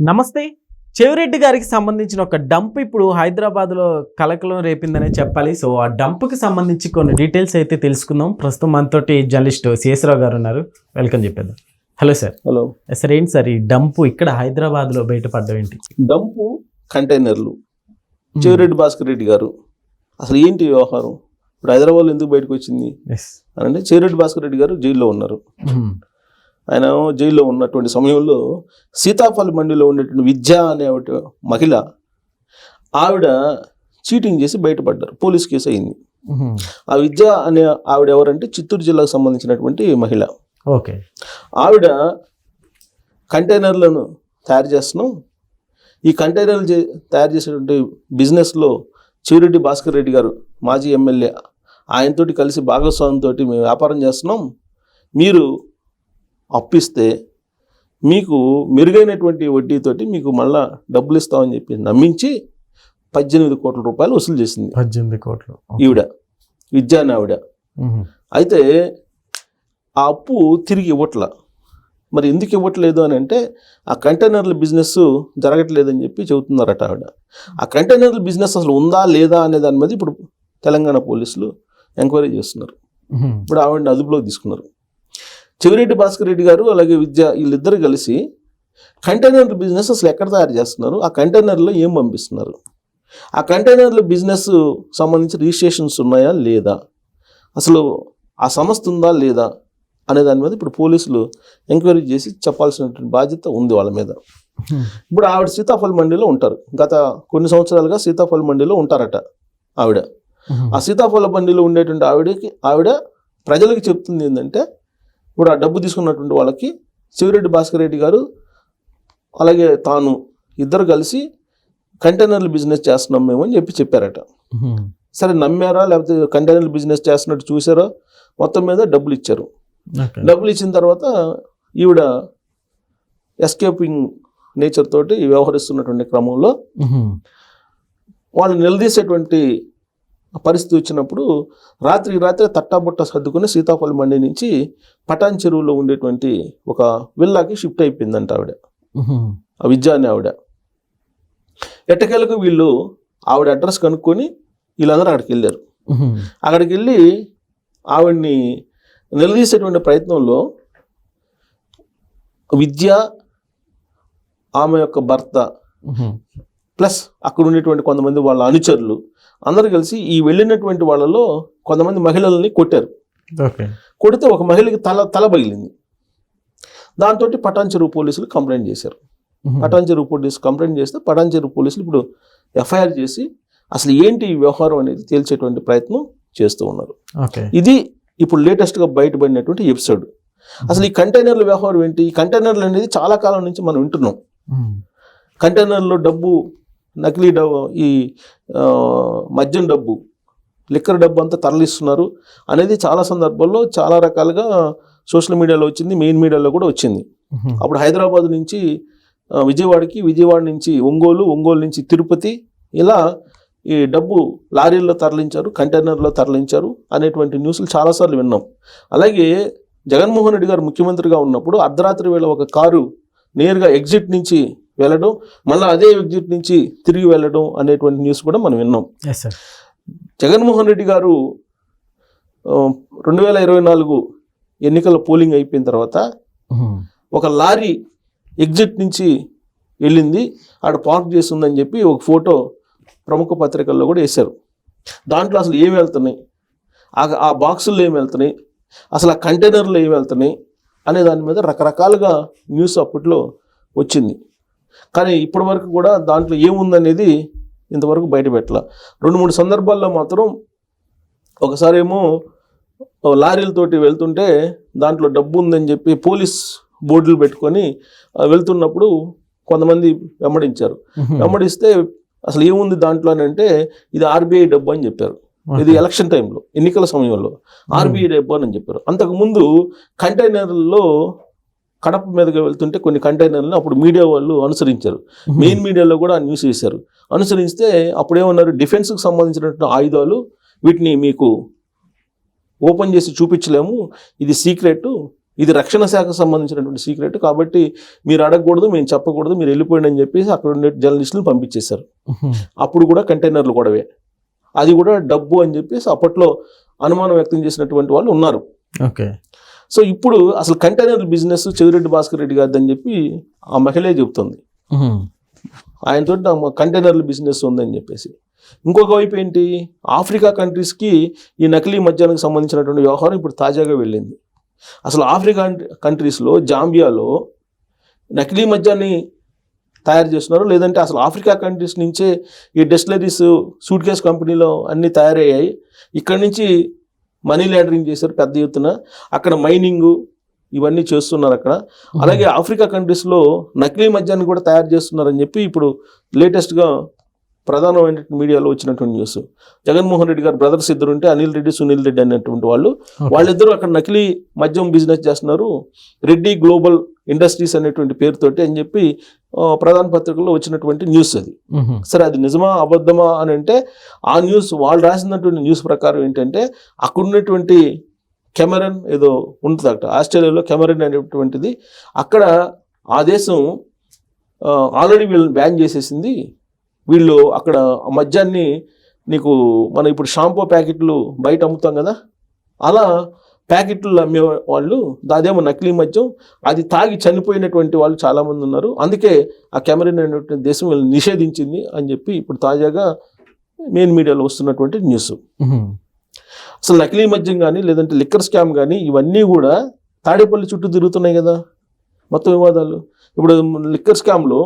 నమస్తే. చెవిరెడ్డి గారికి సంబంధించిన ఒక డంప్ ఇప్పుడు హైదరాబాద్లో కలకలం రేపిందనే చెప్పాలి. సో ఆ డంప్కి సంబంధించి కొన్ని డీటెయిల్స్ అయితే తెలుసుకుందాం. ప్రస్తుతం మనతోటి జర్నలిస్ట్ శేషరావు గారు ఉన్నారు. వెల్కమ్ చెప్పేద్దాం. Hello sir. Hello sir. ఏంటి సార్ ఈ డంపు ఇక్కడ హైదరాబాద్లో బయటపడ్డం ఏంటి? డంపు కంటైనర్లు చెవిరెడ్డి భాస్కర్ రెడ్డి గారు అసలు ఏంటి వ్యవహారం? ఇప్పుడు హైదరాబాద్లో ఎందుకు బయటకు వచ్చింది అంటే చెవిరెడ్డి భాస్కర్ రెడ్డి గారు జైల్లో ఉన్నారు. ఆయన జైల్లో ఉన్నటువంటి సమయంలో సీతాఫల్ మండిలో ఉండేటువంటి విద్య అనే మహిళ ఆవిడ చీటింగ్ చేసి బయటపడ్డారు. పోలీస్ కేసు అయింది. ఆ విద్య అనే ఆవిడ ఎవరంటే చిత్తూరు జిల్లాకు సంబంధించినటువంటి మహిళ. ఓకే. ఆవిడ కంటైనర్లను తయారు చేస్తున్నాం, ఈ కంటైనర్లు తయారు చేసేటువంటి బిజినెస్లో చెవిరెడ్డి భాస్కర్ రెడ్డి గారు మాజీ ఎమ్మెల్యే ఆయనతోటి కలిసి భాగస్వామితో మేము వ్యాపారం చేస్తున్నాం, మీరు అప్పిస్తే మీకు మెరుగైనటువంటి వడ్డీతోటి మీకు మళ్ళా డబ్బులు ఇస్తామని చెప్పి నమ్మించి 18 కోట్ల రూపాయలు వసూలు చేసింది. 18 కోట్లు ఈవిడ విద్య అని ఆవిడ. అయితే ఆ అప్పు తిరిగి ఇవ్వట్లా. మరి ఎందుకు ఇవ్వట్లేదు అని అంటే ఆ కంటైనర్ల బిజినెస్ జరగట్లేదని చెప్పి చెబుతున్నారట ఆవిడ. ఆ కంటైనర్ల బిజినెస్ అసలు ఉందా లేదా అనే దాని మీద ఇప్పుడు తెలంగాణ పోలీసులు ఎంక్వైరీ చేస్తున్నారు. ఇప్పుడు ఆవిడని అదుపులోకి తీసుకున్నారు. చెవిరెడ్డి భాస్కర్ రెడ్డి గారు అలాగే విద్య వీళ్ళిద్దరు కలిసి కంటైనర్ల బిజినెస్ అసలు ఎక్కడ తయారు చేస్తున్నారు, ఆ కంటైనర్లో ఏం పంపిస్తున్నారు, ఆ కంటైనర్ల బిజినెస్ సంబంధించి రిజిస్ట్రేషన్స్ ఉన్నాయా లేదా, అసలు ఆ సంస్థ ఉందా లేదా అనే దాని మీద ఇప్పుడు పోలీసులు ఎంక్వైరీ చేసి చెప్పాల్సినటువంటి బాధ్యత ఉంది వాళ్ళ మీద. ఇప్పుడు ఆవిడ సీతాఫల్ మండిలో ఉంటారు. గత కొన్ని సంవత్సరాలుగా సీతాఫల్ మండిలో ఉంటారట ఆవిడ. ఆ సీతాఫల మండిలో ఉండేటువంటి ఆవిడ ప్రజలకు చెప్తుంది ఏంటంటే ఇప్పుడు ఆ డబ్బు తీసుకున్నటువంటి వాళ్ళకి చెవిరెడ్డి భాస్కర్ రెడ్డి గారు అలాగే తాను ఇద్దరు కలిసి కంటైనర్ల బిజినెస్ చేస్తున్నాం మేము అని చెప్పారట. సరే నమ్మారా లేకపోతే కంటైనర్ల బిజినెస్ చేస్తున్నట్టు చూసారా, మొత్తం మీద డబ్బులు ఇచ్చారు. డబ్బులు ఇచ్చిన తర్వాత ఈవిడ ఎస్కేపింగ్ నేచర్ తోటి వ్యవహరిస్తున్నటువంటి క్రమంలో వాళ్ళు నిలదీసేటువంటి పరిస్థితి వచ్చినప్పుడు రాత్రి తట్టాబుట్ట సర్దుకుని సీతాఫల్ మండి నుంచి పటాన్ చెరువులో ఉండేటువంటి ఒక విల్లాకి షిఫ్ట్ అయిపోయిందంట ఆవిడ, ఆ విద్య అని ఆవిడ. ఎట్టకేలకు వీళ్ళు ఆవిడ అడ్రస్ కనుక్కొని వీళ్ళందరూ అక్కడికి వెళ్ళారు. అక్కడికి వెళ్ళి ఆవిడ్ని నిలదీసేటువంటి ప్రయత్నంలో విద్య, ఆమె యొక్క భర్త ప్లస్ అక్కడ ఉండేటువంటి కొంతమంది వాళ్ళ అనుచరులు అందరూ కలిసి ఈ వెళ్ళినటువంటి వాళ్ళలో కొంతమంది మహిళల్ని కొట్టారు. కొడితే ఒక మహిళకి తల పగిలింది. దాంతో పటాన్ చెరువు పోలీసులు కంప్లైంట్ చేశారు. పటాన్ చెరువు పోలీసులు కంప్లైంట్ చేస్తే పటాన్ చెరువు పోలీసులు ఇప్పుడు ఎఫ్ఐఆర్ చేసి అసలు ఏంటి ఈ వ్యవహారం అనేది తేల్చేటువంటి ప్రయత్నం చేస్తూ ఉన్నారు. ఇది ఇప్పుడు లేటెస్ట్గా బయటపడినటువంటి ఎపిసోడ్. అసలు ఈ కంటైనర్ల వ్యవహారం ఏంటి? ఈ కంటైనర్లు అనేది చాలా కాలం నుంచి మనం వింటున్నాం. కంటైనర్లో డబ్బు, నకిలీ డబ్బు, ఈ మద్యం డబ్బు, లిక్కర్ డబ్బు అంతా తరలిస్తున్నారు అనేది చాలా సందర్భాల్లో చాలా రకాలుగా సోషల్ మీడియాలో వచ్చింది, మెయిన్ మీడియాలో కూడా వచ్చింది. అప్పుడు హైదరాబాద్ నుంచి విజయవాడకి, విజయవాడ నుంచి ఒంగోలు, ఒంగోలు నుంచి తిరుపతి, ఇలా ఈ డబ్బు లారీల్లో తరలించారు, కంటైనర్లో తరలించారు అనేటువంటి న్యూస్లు చాలాసార్లు విన్నాం. అలాగే జగన్మోహన్ రెడ్డి గారు ముఖ్యమంత్రిగా ఉన్నప్పుడు అర్ధరాత్రి వేళ ఒక కారు నేరుగా ఎగ్జిట్ నుంచి వెళ్ళడం, మళ్ళీ అదే ఎగ్జిట్ నుంచి తిరిగి వెళ్ళడం అనేటువంటి న్యూస్ కూడా మనం విన్నాం. జగన్మోహన్ రెడ్డి గారు 2024 ఎన్నికల పోలింగ్ అయిపోయిన తర్వాత ఒక లారీ ఎగ్జిట్ నుంచి వెళ్ళింది, ఆడ పార్క్ చేస్తుందని చెప్పి ఒక ఫోటో ప్రముఖ పత్రికల్లో కూడా వేశారు. దాంట్లో అసలు ఏమి వెళ్తున్నాయి, ఆ బాక్సుల్లో ఏమి వెళ్తున్నాయి, అసలు ఆ కంటైనర్లో ఏమి వెళ్తున్నాయి అనే దాని మీద రకరకాలుగా న్యూస్ అప్పట్లో వచ్చింది. కానీ ఇప్పటి వరకు కూడా దాంట్లో ఏముందనేది ఇంతవరకు బయటపెట్టల. 2-3 సందర్భాల్లో మాత్రం ఒకసారి ఏమో లారీలతోటి వెళ్తుంటే దాంట్లో డబ్బు ఉందని చెప్పి పోలీస్ బోర్డులు పెట్టుకొని వెళ్తున్నప్పుడు కొంతమంది వెంబడిస్తే అసలు ఏముంది దాంట్లో అని అంటే ఇది ఆర్బీఐ డబ్బు అని చెప్పారు. ఇది ఎలక్షన్ టైంలో, ఎన్నికల సమయంలో ఆర్బీఐ డబ్బు అని చెప్పారు. అంతకుముందు కంటైనర్లలో కడప మీదగా వెళ్తుంటే కొన్ని కంటైనర్లను అప్పుడు మీడియా వాళ్ళు అనుసరించారు. మెయిన్ మీడియాలో కూడా న్యూస్ చేశారు. అనుసరిస్తే అప్పుడేమన్నారు, డిఫెన్స్కి సంబంధించినటువంటి ఆయుధాలు, వీటిని మీకు ఓపెన్ చేసి చూపించలేము, ఇది సీక్రెట్, ఇది రక్షణ శాఖకు సంబంధించినటువంటి సీక్రెట్, కాబట్టి మీరు అడగకూడదు, మేము చెప్పకూడదు, మీరు వెళ్ళిపోయింది అని చెప్పేసి అక్కడ ఉండే జర్నలిస్టులు పంపించేశారు. అప్పుడు కూడా కంటైనర్లు గొడవే, అది కూడా డబ్బు అని చెప్పేసి అప్పట్లో అనుమానం వ్యక్తం చేసినటువంటి వాళ్ళు ఉన్నారు. ఓకే. సో ఇప్పుడు అసలు కంటైనర్ బిజినెస్ చెవిరెడ్డి భాస్కర్ రెడ్డి గారిది అని చెప్పి ఆ మహిళే చెబుతుంది. ఆయనతో కంటైనర్ల బిజినెస్ ఉందని చెప్పేసి. ఇంకొక వైపు ఏంటి, ఆఫ్రికా కంట్రీస్కి ఈ నకిలీ మద్యానికి సంబంధించినటువంటి వ్యవహారం ఇప్పుడు తాజాగా వెళ్ళింది. అసలు ఆఫ్రికా కంట్రీస్లో జాంబియాలో నకిలీ మద్యాన్ని తయారు చేస్తున్నారు, లేదంటే అసలు ఆఫ్రికా కంట్రీస్ నుంచే ఈ డెస్టిలరీస్ సూట్ కేస్ కంపెనీలో అన్నీ తయారయ్యాయి, ఇక్కడి నుంచి మనీ లాండరింగ్ చేశారు పెద్ద ఎత్తున, అక్కడ మైనింగ్ ఇవన్నీ చేస్తున్నారు అక్కడ. అలాగే ఆఫ్రికా కంట్రీస్లో నకిలీ మద్యాన్ని కూడా తయారు చేస్తున్నారని చెప్పి ఇప్పుడు లేటెస్ట్గా ప్రధానమైన మీడియాలో వచ్చినటువంటి న్యూస్. జగన్మోహన్ రెడ్డి గారు బ్రదర్స్ ఇద్దరు ఉంటే, అనిల్ రెడ్డి, సునీల్ రెడ్డి అనేటువంటి వాళ్ళిద్దరూ అక్కడ నకిలీ మద్యం బిజినెస్ చేస్తున్నారు, రెడ్డి గ్లోబల్ ఇండస్ట్రీస్ అనేటువంటి పేరుతోటి అని చెప్పి ప్రధాన పత్రికల్లో వచ్చినటువంటి న్యూస్ అది. సరే, అది నిజమా అబద్ధమా అని అంటే, ఆ న్యూస్ వాళ్ళు రాసినటువంటి న్యూస్ ప్రకారం ఏంటంటే, అక్కడ ఉన్నటువంటి కెమెరన్ ఏదో ఉంటుంది అక్కడ ఆస్ట్రేలియాలో, కెమెరన్ అనేటువంటిది, అక్కడ ఆ దేశం ఆల్రెడీ వీళ్ళని బ్యాన్ చేసేసింది. వీళ్ళు అక్కడ మద్యాన్ని నీకు మనం ఇప్పుడు షాంపూ ప్యాకెట్లు బయట అమ్ముతాం కదా, అలా ప్యాకెట్లు అమ్మే వాళ్ళు, అదేమో నకిలీ మద్యం, అది తాగి చనిపోయినటువంటి వాళ్ళు చాలామంది ఉన్నారు, అందుకే ఆ కెమెరన్ అనేటువంటి దేశం వీళ్ళు నిషేధించింది అని చెప్పి ఇప్పుడు తాజాగా మెయిన్ మీడియాలో వస్తున్నటువంటి న్యూస్. అసలు నకిలీ మద్యం కానీ లేదంటే లిక్కర్ స్కామ్ కానీ ఇవన్నీ కూడా తాడేపల్లి చుట్టూ తిరుగుతున్నాయి కదా మొత్తం వివాదాలు. ఇప్పుడు లిక్కర్ స్కామ్లో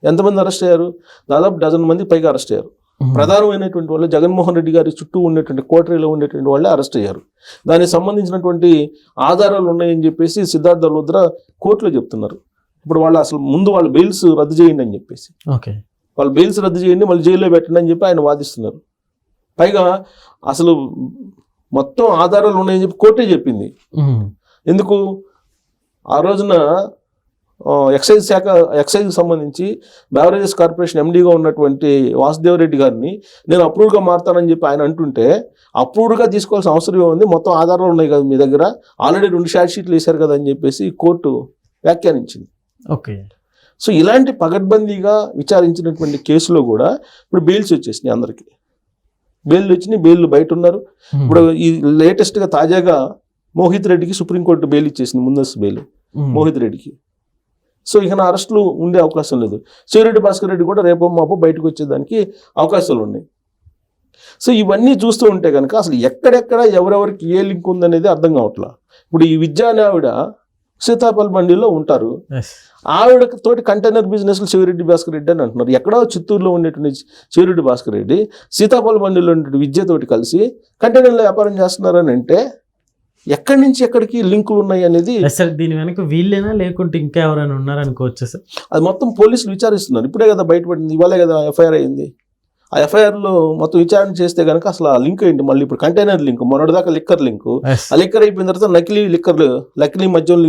ఎంతమంది అరెస్ట్ అయ్యారు? దాదాపు 12 మంది పైగా అరెస్ట్ అయ్యారు. ప్రధానమైనటువంటి వాళ్ళు జగన్మోహన్ రెడ్డి గారి చుట్టూ ఉండేటువంటి కోటరీలో ఉండేటువంటి వాళ్ళే అరెస్ట్ అయ్యారు. దానికి సంబంధించినటువంటి ఆధారాలు ఉన్నాయని చెప్పేసి సిద్ధార్థ లోద్రా కోర్టులో చెప్తున్నారు. ఇప్పుడు వాళ్ళు అసలు ముందు వాళ్ళ బెయిల్స్ రద్దు చేయండి అని చెప్పేసి, వాళ్ళు బెయిల్స్ రద్దు చేయండి, మళ్ళీ జైల్లో పెట్టండి అని చెప్పి ఆయన వాదిస్తున్నారు. పైగా అసలు మొత్తం ఆధారాలు ఉన్నాయని చెప్పి కోర్టే చెప్పింది. ఎందుకు? ఆ రోజున ఎక్సైజ్కి సంబంధించి బెవరేజెస్ కార్పొరేషన్ ఎండీగా ఉన్నటువంటి వాసుదేవరెడ్డి గారిని నేను అప్రూవ్డ్గా మారుతానని చెప్పి ఆయన అంటుంటే, అప్రూవ్డ్గా తీసుకోవాల్సిన అవసరం ఉంది, మొత్తం ఆధారాలు ఉన్నాయి కదా మీ దగ్గర, ఆల్రెడీ 2 షార్ట్ షీట్లు వేశారు కదా అని చెప్పేసి కోర్టు వ్యాఖ్యానించింది. ఓకే. సో ఇలాంటి పగడ్బందీగా విచారించినటువంటి కేసులో కూడా ఇప్పుడు బెయిల్స్ వచ్చేసినాయి, అందరికీ బెయిల్ వచ్చినాయి, బెయిల్ బయట ఉన్నారు. ఇప్పుడు ఈ లేటెస్ట్గా తాజాగా మోహిత్ రెడ్డికి సుప్రీంకోర్టు బెయిల్ ఇచ్చేసింది, ముందస్తు బెయిల్ మోహిత్ రెడ్డికి. సో ఇక నా అరెస్టులు ఉండే అవకాశం లేదు. చెవిరెడ్డి భాస్కర్ రెడ్డి కూడా రేపో మాపో బయటకు వచ్చేదానికి అవకాశాలు ఉన్నాయి. సో ఇవన్నీ చూస్తూ ఉంటే కనుక అసలు ఎక్కడెక్కడ ఎవరెవరికి ఏ లింక్ ఉందనేది అర్థం కావట్లా. ఇప్పుడు ఈ విద్యాని ఆవిడ సీతాపల్ బండిలో ఉంటారు, ఆవిడ తోటి కంటైనర్ బిజినెస్లు చెవిరెడ్డి భాస్కర్ రెడ్డి అని అంటున్నారు. ఎక్కడో చిత్తూరులో ఉండేటువంటి చెవిరెడ్డి భాస్కర్ రెడ్డి సీతాపల్ బండిలో ఉండేటువంటి విద్యతోటి కలిసి కంటైనర్లో వ్యాపారం చేస్తున్నారని అంటే ఎక్కడి నుంచి ఎక్కడికి లింకులు ఉన్నాయి అనేది అసలు దీని వెనక వీళ్ళేనా లేకుంటే ఇంకా ఎవరైనా ఉన్నారనుకోవచ్చు సార్? అది మొత్తం పోలీసులు విచారిస్తున్నారు. ఇప్పుడే కదా బయటపడింది, ఇవాళే కదా ఎఫ్ఐఆర్ అయింది. ఆ ఎఫ్ఐఆర్లో మొత్తం విచారణ చేస్తే కనుక అసలు ఆ లింక్ ఏంటి, మళ్ళీ ఇప్పుడు కంటైనర్ లింక్, మొన్నటిదాకా లిక్కర్ లింక్, ఆ లిక్కర్ అయిపోయిన తర్వాత నకిలీ మద్యం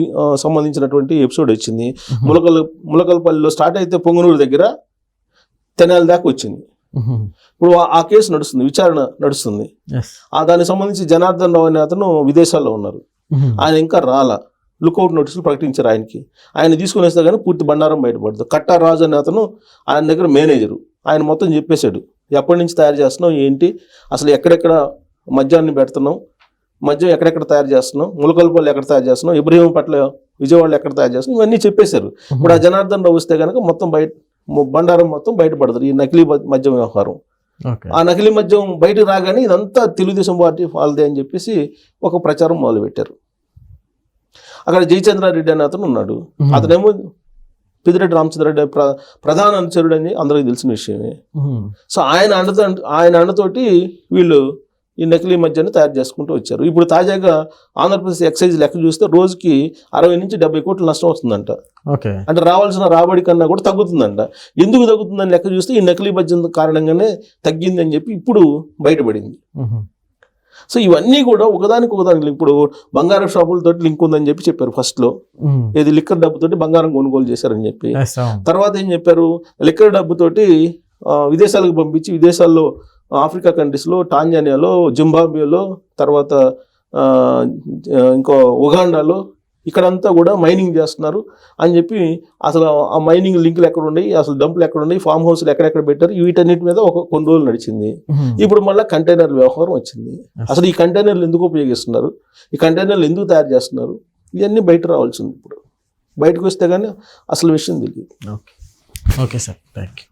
సంబంధించినటువంటి ఎపిసోడ్ వచ్చింది. ములకలపల్లిలో స్టార్ట్ అయితే పొంగనూరు దగ్గర తెనాలి దాకా వచ్చింది. ఇప్పుడు ఆ కేసు నడుస్తుంది, విచారణ నడుస్తుంది. దానికి సంబంధించి జనార్దన్ రావు అనే అతను విదేశాల్లో ఉన్నారు, ఆయన ఇంకా రాలా, లుకౌట్ నోటీసులు ప్రకటించారు ఆయనకి. ఆయన తీసుకుని వస్తే కానీ పూర్తి బండారం బయటపడదు. కట్టా రాజు అనే అతను ఆయన దగ్గర మేనేజరు, ఆయన మొత్తం చెప్పేశాడు ఎప్పటి నుంచి తయారు చేస్తున్నాం ఏంటి, అసలు ఎక్కడెక్కడ మద్యాన్ని పెడుతున్నాం, మద్యం ఎక్కడెక్కడ తయారు చేస్తున్నాం, ములకలపల్లి ఎక్కడ తయారు చేస్తున్నాం, ఇబ్రహీంపట్ల విజయవాడలో ఎక్కడ తయారు చేస్తున్నాం, ఇవన్నీ చెప్పేశారు. ఇప్పుడు ఆ జనార్దన్ రావు వస్తే కనుక మొత్తం బండారం మొత్తం బయటపడతారు, ఈ నకిలీ మద్యం వ్యవహారం. ఆ నకిలీ మద్యం బయటకు రాగానే ఇదంతా తెలుగుదేశం పార్టీ వాళ్ళదే అని చెప్పేసి ఒక ప్రచారం మొదలుపెట్టారు. అక్కడ జయచంద్రారెడ్డి అనే అతను ఉన్నాడు, అతనేమో పెద్దిరెడ్డి రామచంద్రరెడ్డి ప్రధాన అనుచరుడు అని అందరికీ తెలిసిన విషయమే. సో ఆయన అండతోటి వీళ్ళు ఈ నకిలీ మద్యాన్ని తయారు చేసుకుంటూ వచ్చారు. ఇప్పుడు తాజాగా ఆంధ్రప్రదేశ్ ఎక్సైజ్ లెక్క చూస్తే రోజుకి 60 నుంచి 70 కోట్ల నష్టం వస్తుందంట. అంటే రావాల్సిన రాబడి కన్నా కూడా తగ్గుతుందంట. ఎందుకు తగ్గుతుందని లెక్క చూస్తే ఈ నకిలీ మద్యం కారణంగానే తగ్గింది అని చెప్పి ఇప్పుడు బయటపడింది. సో ఇవన్నీ కూడా ఒకదానికి ఇప్పుడు బంగారం షాపులతో లింక్ ఉందని చెప్పి చెప్పారు ఫస్ట్లో, ఏది లిక్కర్ డబ్బుతోటి బంగారం కొనుగోలు చేశారని చెప్పి. తర్వాత ఏం చెప్పారు, లిక్కర్ డబ్బుతోటి విదేశాలకు పంపించి, విదేశాల్లో ఆఫ్రికా కంట్రీస్లో, టాంజానియాలో, జింబాబ్వేలో, తర్వాత ఇంకో ఉగాండాలో ఇక్కడంతా కూడా మైనింగ్ చేస్తున్నారు అని చెప్పి అసలు ఆ మైనింగ్ లింకులు ఎక్కడ ఉన్నాయి, అసలు డంపులు ఎక్కడ ఉన్నాయి, ఫామ్ హౌస్లు ఎక్కడెక్కడ పెట్టారు, వీటన్నిటి మీద కొన్ని రోజులు నడిచింది. ఇప్పుడు మళ్ళీ కంటైనర్ వ్యవహారం వచ్చింది. అసలు ఈ కంటైనర్లు ఎందుకు ఉపయోగిస్తున్నారు, ఈ కంటైనర్లు ఎందుకు తయారు చేస్తున్నారు, ఇవన్నీ బయట రావాల్సింది. ఇప్పుడు బయటకు వస్తే కానీ అసలు విషయం తెలియదు. Okay sir, thank you.